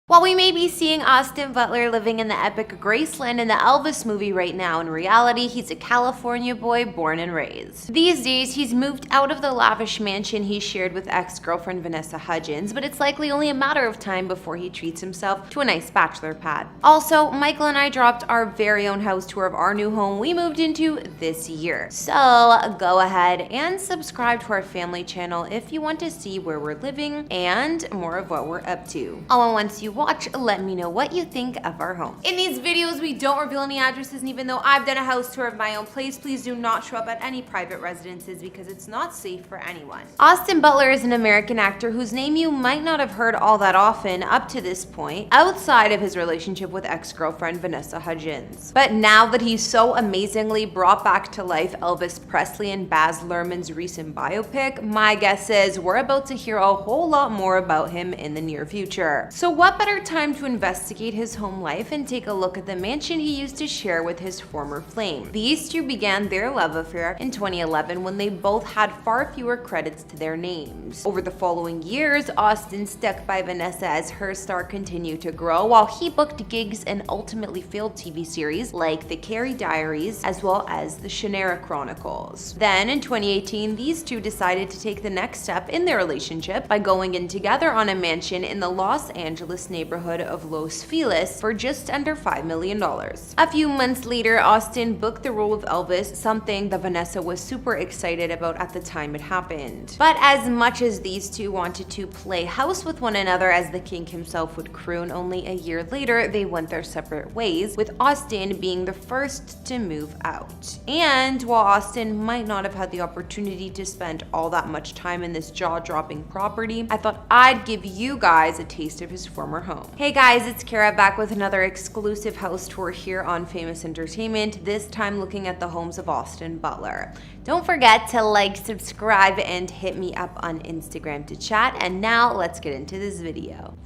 While we may be seeing Austin Butler living in the epic Graceland in the Elvis movie right now, in reality, he's a California boy born and raised. These days, he's moved out of the lavish mansion he shared with ex-girlfriend Vanessa Hudgens, but it's likely only a matter of time before he treats himself to a nice bachelor pad. Also, Michael and I dropped our very own house tour of our new home we moved into this year. So go ahead and subscribe to our family channel if you want to see where we're living and more of what we're up to. Oh, and once you watch, let me know what you think of our home. In these videos, we don't reveal any addresses, and even though I've done a house tour of my own place, please do not show up at any private residences because it's not safe for anyone. Austin Butler is an American actor whose name you might not have heard all that often up to this point, outside of his relationship with ex-girlfriend Vanessa Hudgens. But now that he's so amazingly brought back to life Elvis Presley and Baz Luhrmann's recent biopic, my guess is we're about to hear a whole lot more about him in the near future. So what better time to investigate his home life and take a look at the mansion he used to share with his former flame. These two began their love affair in 2011 when they both had far fewer credits to their names. Over the following years, Austin stuck by Vanessa as her star continued to grow, while he booked gigs in ultimately failed TV series like The Carrie Diaries as well as The Shannara Chronicles. Then in 2018, these two decided to take the next step in their relationship by going in together on a mansion in the Los Angeles neighborhood of Los Feliz for just under $5 million. A few months later, Austin booked the role of Elvis, something that Vanessa was super excited about at the time it happened. But as much as these two wanted to play house with one another, as the king himself would croon, only a year later they went their separate ways, with Austin being the first to move out. And while Austin might not have had the opportunity to spend all that much time in this jaw-dropping property, I thought I'd give you guys a taste of his former home. Hey guys, it's Kara back with another exclusive house tour here on Famous Entertainment, this time looking at the homes of Austin Butler. Don't forget to like, subscribe, and hit me up on Instagram to chat. And now let's get into this video.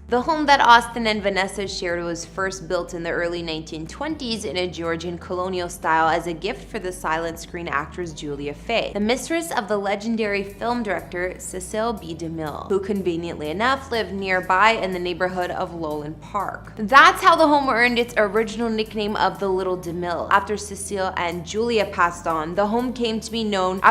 The home that Austin and Vanessa shared was first built in the early 1920s in a Georgian colonial style as a gift for the silent screen actress Julia Fay, the mistress of the legendary film director Cecil B. DeMille, who conveniently enough lived nearby in the neighborhood of Lowland Park. That's how the home earned its original nickname of the Little DeMille. After Cecil and Julia passed on, the home came to be owned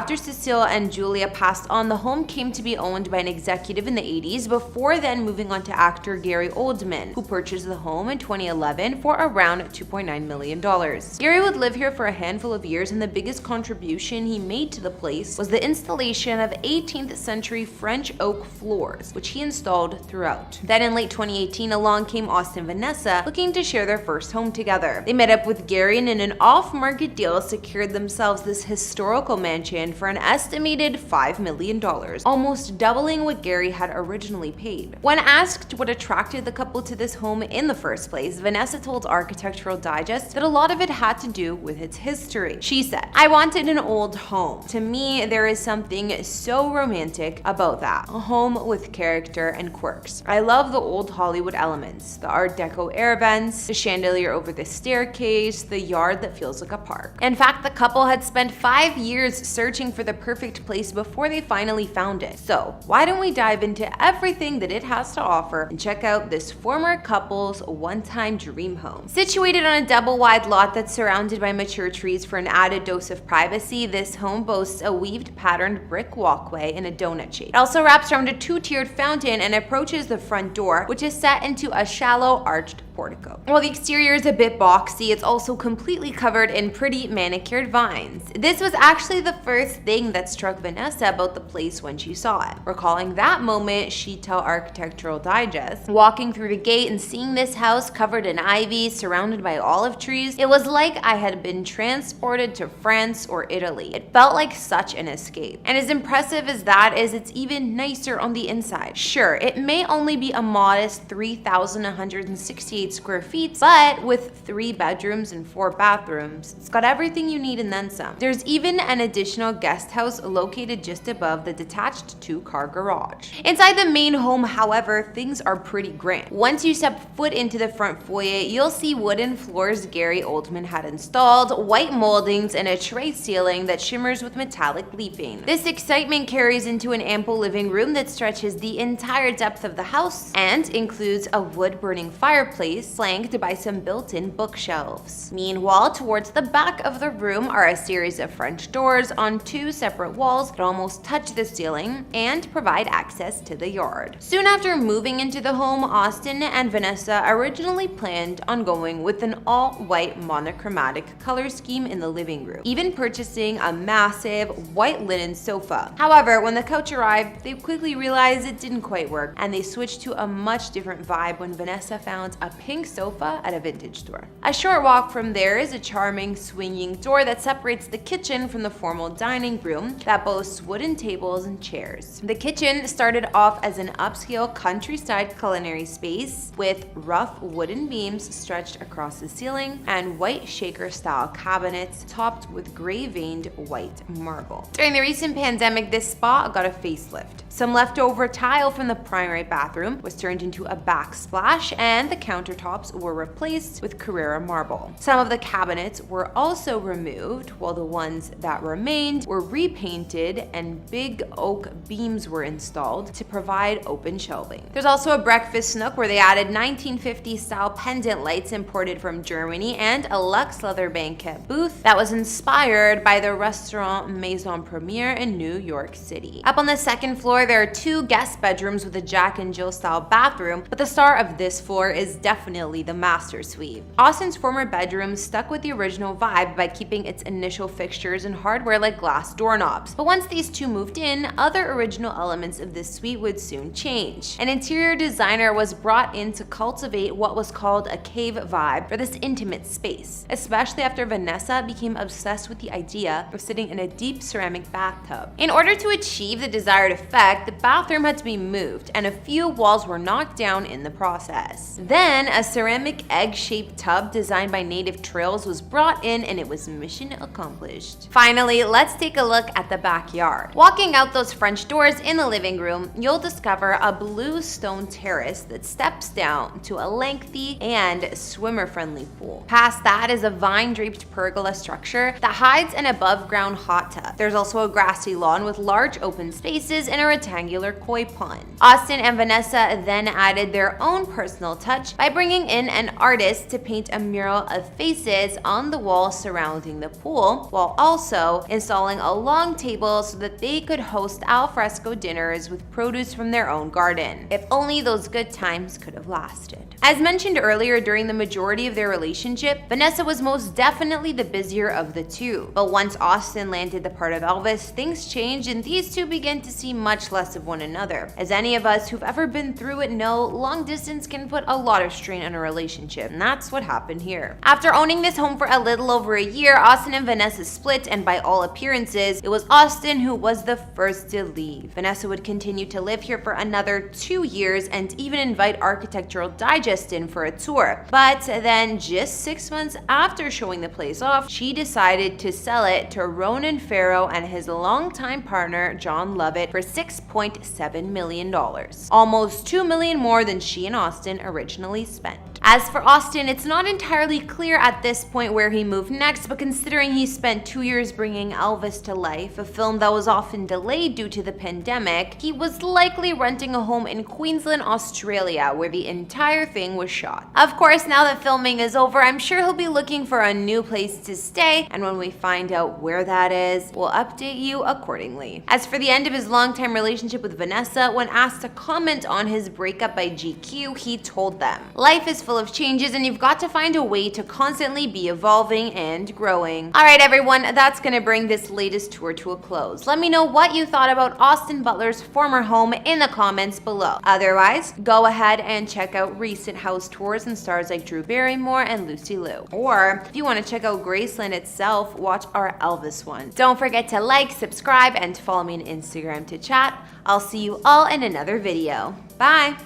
by an executive in the 80s, before then moving on to actor Gary Oldman, who purchased the home in 2011 for around $2.9 million. Gary would live here for a handful of years, and the biggest contribution he made to the place was the installation of 18th century French oak floors, which he installed throughout. Then in late 2018, along came Austin and Vanessa, looking to share their first home together. They met up with Gary and in an off-market deal secured themselves this historical mansion for an estimated $5 million, almost doubling what Gary had originally paid. When asked what attracted the couple to this home in the first place, Vanessa told Architectural Digest that a lot of it had to do with its history. She said, "I wanted an old home. To me, there is something so romantic about that. A home with character and quirks. I love the old Hollywood elements, the Art Deco air vents, the chandelier over the staircase, the yard that feels like a park." In fact, the couple had spent 5 years searching for the perfect place before they finally found it. So why don't we dive into everything that it has to offer and check out this former couple's one-time dream home. Situated on a double-wide lot that's surrounded by mature trees for an added dose of privacy, this home boasts a weaved patterned brick walkway in a donut shape. It also wraps around a two-tiered fountain and approaches the front door, which is set into a shallow arched portico. While the exterior is a bit boxy, it's also completely covered in pretty manicured vines. This was actually the first thing that struck Vanessa about the place when she saw it. Recalling that moment, she'd tell Architectural Digest, "Walking through the gate and seeing this house covered in ivy, surrounded by olive trees, it was like I had been transported to France or Italy. It felt like such an escape." And as impressive as that is, it's even nicer on the inside. Sure, it may only be a modest 3,168 158 square feet, but with 3 bedrooms and 4 bathrooms. It's got everything you need and then some. There's even an additional guest house located just above the detached 2-car garage. Inside the main home, however, things are pretty grand. Once you step foot into the front foyer, you'll see wooden floors Gary Oldman had installed, white moldings, and a tray ceiling that shimmers with metallic leafing. This excitement carries into an ample living room that stretches the entire depth of the house and includes a wood-burning fireplace flanked by some built-in bookshelves. Meanwhile, towards the back of the room are a series of French doors on 2 separate walls that almost touch the ceiling and provide access to the yard. Soon after moving into the home, Austin and Vanessa originally planned on going with an all-white monochromatic color scheme in the living room, even purchasing a massive white linen sofa. However, when the couch arrived, they quickly realized it didn't quite work, and they switched to a much different vibe when Vanessa found a pink sofa at a vintage store. A short walk from there is a charming swinging door that separates the kitchen from the formal dining room that boasts wooden tables and chairs. The kitchen started off as an upscale countryside culinary space with rough wooden beams stretched across the ceiling and white shaker-style cabinets topped with gray-veined white marble. During the recent pandemic, this spot got a facelift. Some leftover tile from the primary bathroom was turned into a backsplash, and the countertops were replaced with Carrara marble. Some of the cabinets were also removed, while the ones that remained were repainted and big oak beams were installed to provide open shelving. There's also a breakfast nook where they added 1950s style pendant lights imported from Germany and a luxe leather banquet booth that was inspired by the restaurant Maison Premiere in New York City. Up on the second floor, there are 2 guest bedrooms with a Jack and Jill style bathroom, but the star of this floor is definitely the master suite. Austin's former bedroom stuck with the original vibe by keeping its initial fixtures and hardware like glass doorknobs. But once these 2 moved in, other original elements of this suite would soon change. An interior designer was brought in to cultivate what was called a cave vibe for this intimate space, especially after Vanessa became obsessed with the idea of sitting in a deep ceramic bathtub. In order to achieve the desired effect, the bathroom had to be moved, and a few walls were knocked down in the process. Then, a ceramic egg-shaped tub designed by Native Trails was brought in, and it was mission accomplished. Finally, let's take a look at the backyard. Walking out those French doors in the living room, you'll discover a blue stone terrace that steps down to a lengthy and swimmer-friendly pool. Past that is a vine-draped pergola structure that hides an above-ground hot tub. There's also a grassy lawn with large open spaces and a rectangular koi pond. Austin and Vanessa then added their own personal touch by bringing in an artist to paint a mural of faces on the wall surrounding the pool, while also installing a long table so that they could host al fresco dinners with produce from their own garden. If only those good times could have lasted. As mentioned earlier, during the majority of their relationship, Vanessa was most definitely the busier of the two. But once Austin landed the part of Elvis, things changed and these two began to see much less of one another. As any of us who've ever been through it know, long distance can put a lot of strain on a relationship, and that's what happened here. After owning this home for a little over a year, Austin and Vanessa split, and by all appearances, it was Austin who was the first to leave. Vanessa would continue to live here for another 2 years and even invite Architectural Digest in for a tour. But then, just 6 months after showing the place off, she decided to sell it to Ronan Farrow and his longtime partner, John Lovett, for $6.7 million. Almost $2 million more than she and Austin originally spent. As for Austin, it's not entirely clear at this point where he moved next, but considering he spent 2 years bringing Elvis to life, a film that was often delayed due to the pandemic, he was likely renting a home in Queensland, Australia, where the entire thing was shot. Of course, now that filming is over, I'm sure he'll be looking for a new place to stay, and when we find out where that is, we'll update you accordingly. As for the end of his longtime relationship with Vanessa, when asked to comment on his breakup by GQ, he told them, "Life is full of changes and you've got to find a way to constantly be evolving and growing." Alright everyone, that's gonna bring this latest tour to a close. Let me know what you thought about Austin Butler's former home in the comments below. Otherwise, go ahead and check out recent house tours and stars like Drew Barrymore and Lucy Liu. Or, if you want to check out Graceland itself, watch our Elvis one. Don't forget to like, subscribe, and follow me on Instagram to chat. I'll see you all in another video. Bye!